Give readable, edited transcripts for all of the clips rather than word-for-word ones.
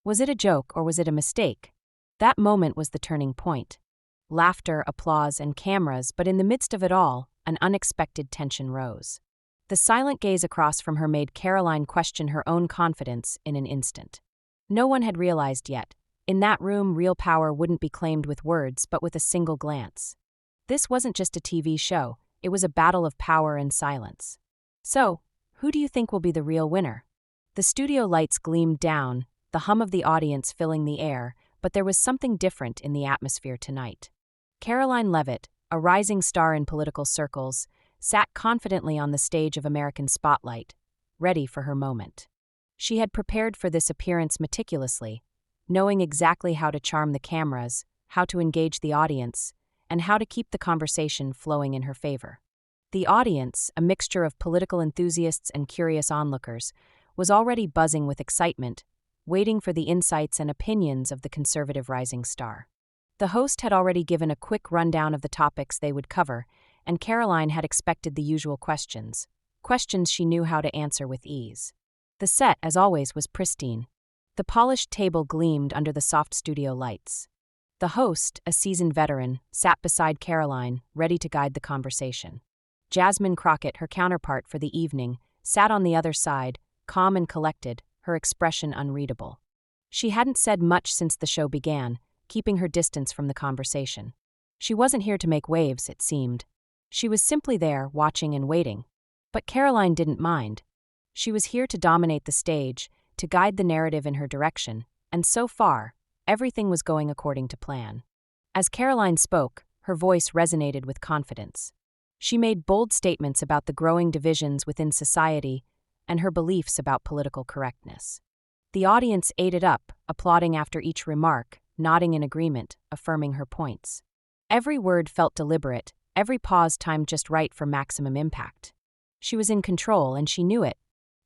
Was it a joke or was it a mistake? That moment was the turning point. Laughter, applause, and cameras, but in the midst of it all, an unexpected tension rose. The silent gaze across from her made Karoline question her own confidence in an instant. No one had realized yet. In that room, real power wouldn't be claimed with words, but with a single glance. This wasn't just a TV show, it was a battle of power and silence. So, who do you think will be the real winner? The studio lights gleamed down, the hum of the audience filling the air, but there was something different in the atmosphere tonight. Karoline Leavitt, a rising star in political circles, sat confidently on the stage of American Spotlight, ready for her moment. She had prepared for this appearance meticulously, knowing exactly how to charm the cameras, how to engage the audience, and how to keep the conversation flowing in her favor. The audience, a mixture of political enthusiasts and curious onlookers, was already buzzing with excitement, waiting for the insights and opinions of the conservative rising star. The host had already given a quick rundown of the topics they would cover, and Karoline had expected the usual questions she knew how to answer with ease. The set, as always, was pristine. The polished table gleamed under the soft studio lights. The host, a seasoned veteran, sat beside Karoline, ready to guide the conversation. Jasmine Crockett, her counterpart for the evening, sat on the other side, calm and collected, her expression unreadable. She hadn't said much since the show began, keeping her distance from the conversation. She wasn't here to make waves, it seemed. She was simply there, watching and waiting. But Karoline didn't mind. She was here to dominate the stage, to guide the narrative in her direction, and so far, everything was going according to plan. As Karoline spoke, her voice resonated with confidence. She made bold statements about the growing divisions within society and her beliefs about political correctness. The audience ate it up, applauding after each remark, nodding in agreement, affirming her points. Every word felt deliberate, every pause timed just right for maximum impact. She was in control, and she knew it.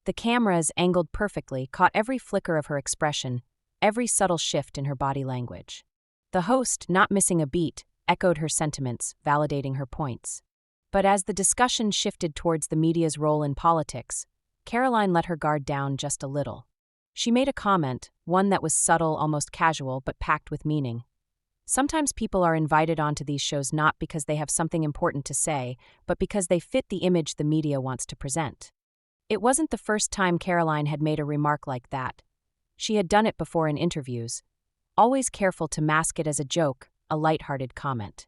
The cameras, angled perfectly, caught every flicker of her expression, every subtle shift in her body language. The host, not missing a beat, echoed her sentiments, validating her points. But as the discussion shifted towards the media's role in politics, Karoline let her guard down just a little. She made a comment, one that was subtle, almost casual, but packed with meaning. Sometimes people are invited onto these shows not because they have something important to say, but because they fit the image the media wants to present. It wasn't the first time Karoline had made a remark like that. She had done it before in interviews, always careful to mask it as a joke, a light-hearted comment.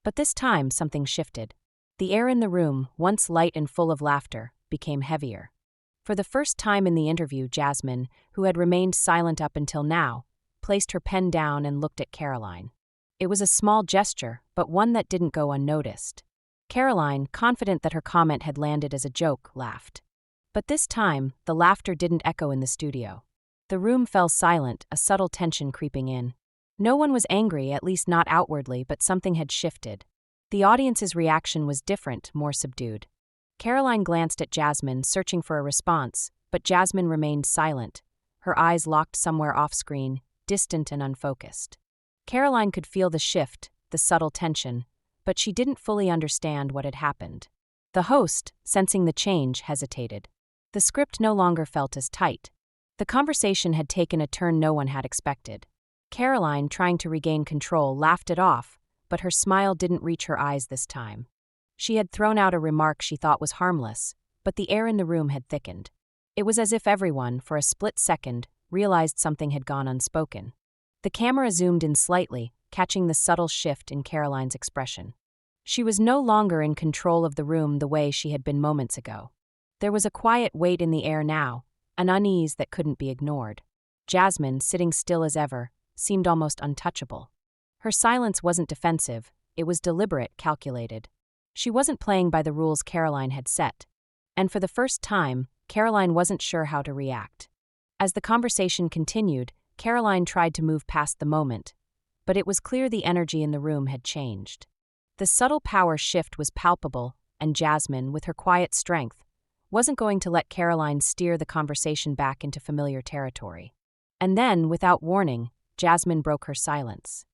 But this time, something shifted. The air in the room, once light and full of laughter, became heavier. For the first time in the interview, Jasmine, who had remained silent up until now, placed her pen down and looked at Karoline. It was a small gesture, but one that didn't go unnoticed. Karoline, confident that her comment had landed as a joke, laughed. But this time, the laughter didn't echo in the studio. The room fell silent, a subtle tension creeping in. No one was angry, at least not outwardly, but something had shifted. The audience's reaction was different, more subdued. Karoline glanced at Jasmine, searching for a response, but Jasmine remained silent, her eyes locked somewhere off-screen, distant and unfocused. Karoline could feel the shift, the subtle tension, but she didn't fully understand what had happened. The host, sensing the change, hesitated. The script no longer felt as tight. The conversation had taken a turn no one had expected. Karoline, trying to regain control, laughed it off, but her smile didn't reach her eyes this time. She had thrown out a remark she thought was harmless, but the air in the room had thickened. It was as if everyone, for a split second, realized something had gone unspoken. The camera zoomed in slightly, catching the subtle shift in Karoline's expression. She was no longer in control of the room the way she had been moments ago. There was a quiet weight in the air now, an unease that couldn't be ignored. Jasmine, sitting still as ever, seemed almost untouchable. Her silence wasn't defensive, it was deliberate, calculated. She wasn't playing by the rules Karoline had set. And for the first time, Karoline wasn't sure how to react. As the conversation continued, Karoline tried to move past the moment, but it was clear the energy in the room had changed. The subtle power shift was palpable, and Jasmine, with her quiet strength, wasn't going to let Karoline steer the conversation back into familiar territory. And then, without warning, Jasmine broke her silence.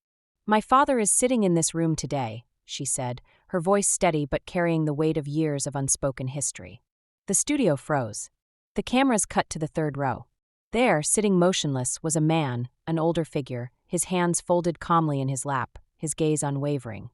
"My father is sitting in this room today," she said, her voice steady but carrying the weight of years of unspoken history. The studio froze. The cameras cut to the third row. There, sitting motionless, was a man, an older figure, his hands folded calmly in his lap, his gaze unwavering.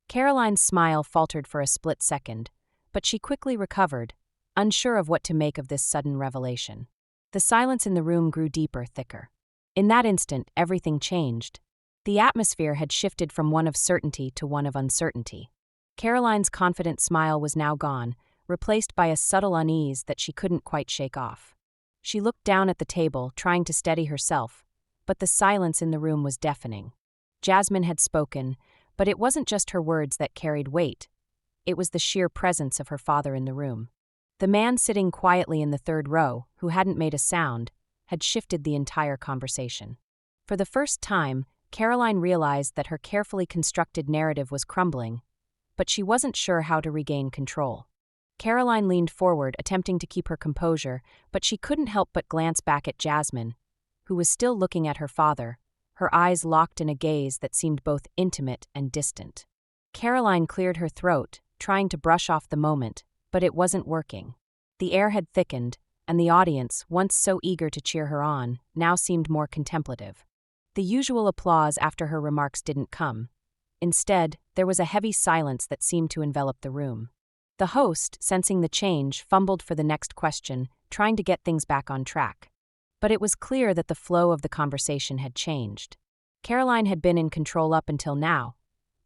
Karoline's smile faltered for a split second, but she quickly recovered, unsure of what to make of this sudden revelation. The silence in the room grew deeper, thicker. In that instant, everything changed. The atmosphere had shifted from one of certainty to one of uncertainty. Karoline's confident smile was now gone, replaced by a subtle unease that she couldn't quite shake off. She looked down at the table, trying to steady herself, but the silence in the room was deafening. Jasmine had spoken, but it wasn't just her words that carried weight. It was the sheer presence of her father in the room. The man sitting quietly in the third row, who hadn't made a sound, had shifted the entire conversation. For the first time, Karoline realized that her carefully constructed narrative was crumbling, but she wasn't sure how to regain control. Karoline leaned forward, attempting to keep her composure, but she couldn't help but glance back at Jasmine, who was still looking at her father, her eyes locked in a gaze that seemed both intimate and distant. Karoline cleared her throat, trying to brush off the moment, but it wasn't working. The air had thickened, and the audience, once so eager to cheer her on, now seemed more contemplative. The usual applause after her remarks didn't come. Instead, there was a heavy silence that seemed to envelop the room. The host, sensing the change, fumbled for the next question, trying to get things back on track. But it was clear that the flow of the conversation had changed. Karoline had been in control up until now,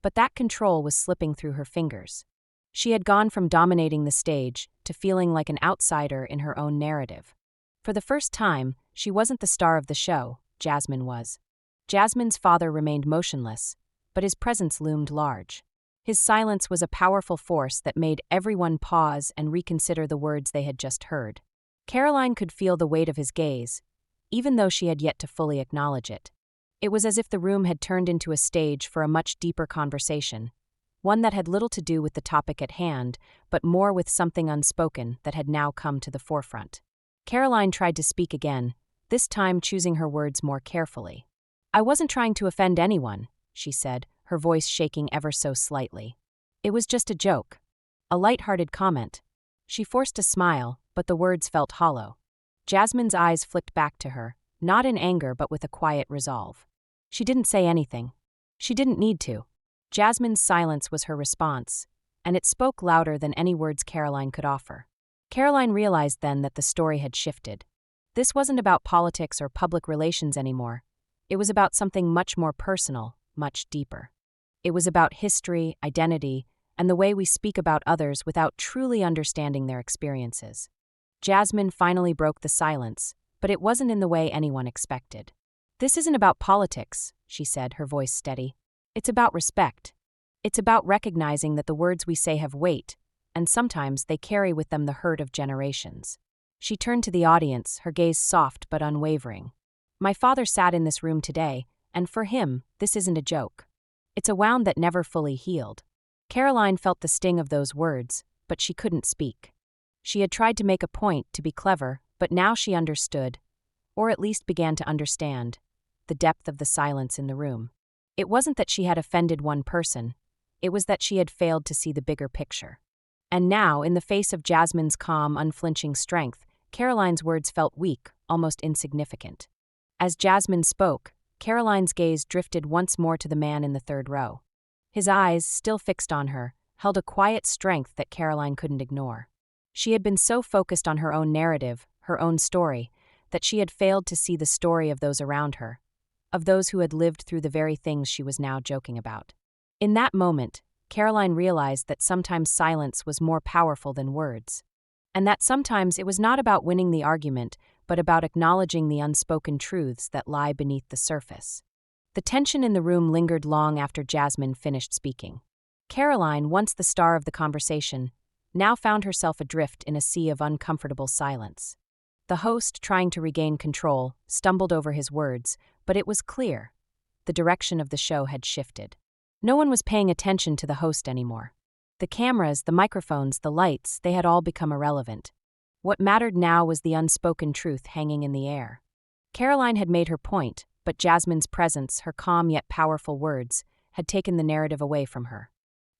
but that control was slipping through her fingers. She had gone from dominating the stage to feeling like an outsider in her own narrative. For the first time, she wasn't the star of the show, Jasmine was. Jasmine's father remained motionless, but his presence loomed large. His silence was a powerful force that made everyone pause and reconsider the words they had just heard. Karoline could feel the weight of his gaze, even though she had yet to fully acknowledge it. It was as if the room had turned into a stage for a much deeper conversation, one that had little to do with the topic at hand, but more with something unspoken that had now come to the forefront. Karoline tried to speak again, this time choosing her words more carefully. "I wasn't trying to offend anyone," she said, her voice shaking ever so slightly. "It was just a joke. A light-hearted comment." She forced a smile, but the words felt hollow. Jasmine's eyes flicked back to her, not in anger but with a quiet resolve. She didn't say anything. She didn't need to. Jasmine's silence was her response, and it spoke louder than any words Karoline could offer. Karoline realized then that the story had shifted. This wasn't about politics or public relations anymore. It was about something much more personal, much deeper. It was about history, identity, and the way we speak about others without truly understanding their experiences. Jasmine finally broke the silence, but it wasn't in the way anyone expected. "This isn't about politics," she said, her voice steady. "It's about respect. It's about recognizing that the words we say have weight, and sometimes they carry with them the hurt of generations." She turned to the audience, her gaze soft but unwavering. "My father sat in this room today, and for him, this isn't a joke. It's a wound that never fully healed." Karoline felt the sting of those words, but she couldn't speak. She had tried to make a point, to be clever, but now she understood, or at least began to understand, the depth of the silence in the room. It wasn't that she had offended one person, it was that she had failed to see the bigger picture. And now, in the face of Jasmine's calm, unflinching strength, Karoline's words felt weak, almost insignificant. As Jasmine spoke, Karoline's gaze drifted once more to the man in the third row. His eyes, still fixed on her, held a quiet strength that Karoline couldn't ignore. She had been so focused on her own narrative, her own story, that she had failed to see the story of those around her, of those who had lived through the very things she was now joking about. In that moment, Karoline realized that sometimes silence was more powerful than words, and that sometimes it was not about winning the argument, but about acknowledging the unspoken truths that lie beneath the surface. The tension in the room lingered long after Jasmine finished speaking. Karoline, once the star of the conversation, now found herself adrift in a sea of uncomfortable silence. The host, trying to regain control, stumbled over his words, but it was clear. The direction of the show had shifted. No one was paying attention to the host anymore. The cameras, the microphones, the lights, they had all become irrelevant. What mattered now was the unspoken truth hanging in the air. Karoline had made her point, but Jasmine's presence, her calm yet powerful words, had taken the narrative away from her.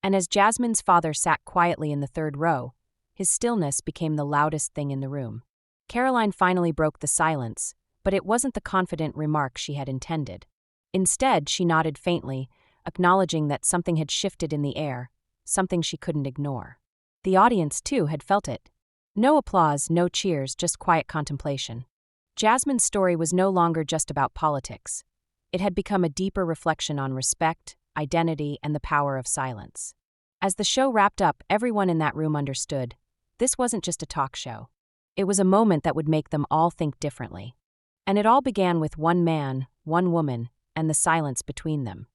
And as Jasmine's father sat quietly in the third row, his stillness became the loudest thing in the room. Karoline finally broke the silence, but it wasn't the confident remark she had intended. Instead, she nodded faintly, acknowledging that something had shifted in the air, something she couldn't ignore. The audience, too, had felt it. No applause, no cheers, just quiet contemplation. Jasmine's story was no longer just about politics. It had become a deeper reflection on respect, identity, and the power of silence. As the show wrapped up, everyone in that room understood. This wasn't just a talk show. It was a moment that would make them all think differently. And it all began with one man, one woman, and the silence between them.